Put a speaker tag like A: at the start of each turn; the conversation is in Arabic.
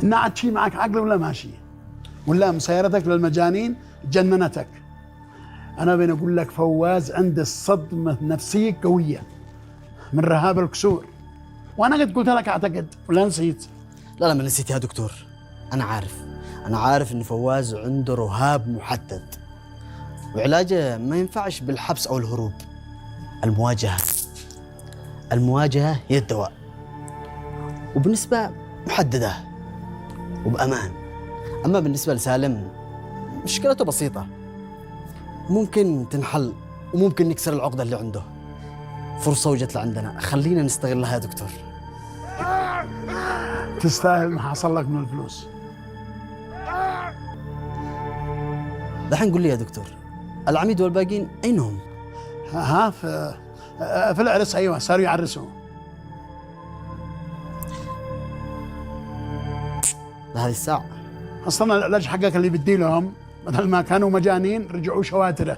A: إن عاد شي معك عقل ولا ماشي، ولا مسيرتك للمجانين جننتك. أنا بين أقول لك فواز عنده الصدمة النفسية قوية من رهاب الكسور، وأنا قد قلت لك أعتقد ولا نسيت؟
B: لا ما نسيت يا دكتور. أنا عارف إن فواز عنده رهاب محدد، وعلاجه ما ينفعش بالحبس أو الهروب. المواجهة هي الدواء، وبنسبة محددة وبأمان. أما بالنسبة لسالم مشكلته بسيطة، ممكن تنحل وممكن نكسر العقدة اللي عنده. فرصة وجت لعندنا، خلينا نستغلها يا دكتور.
A: تستاهل ما حصل لك من الفلوس.
B: دحين قل لي يا دكتور، العميد والباقين أينهم؟
A: ها في العرس. أيوة صاروا يعرسوا.
B: لهذه الساعة
A: أصلا العلاج حقك اللي بدي لهم بدل ما كانوا مجانين رجعوا شواتره.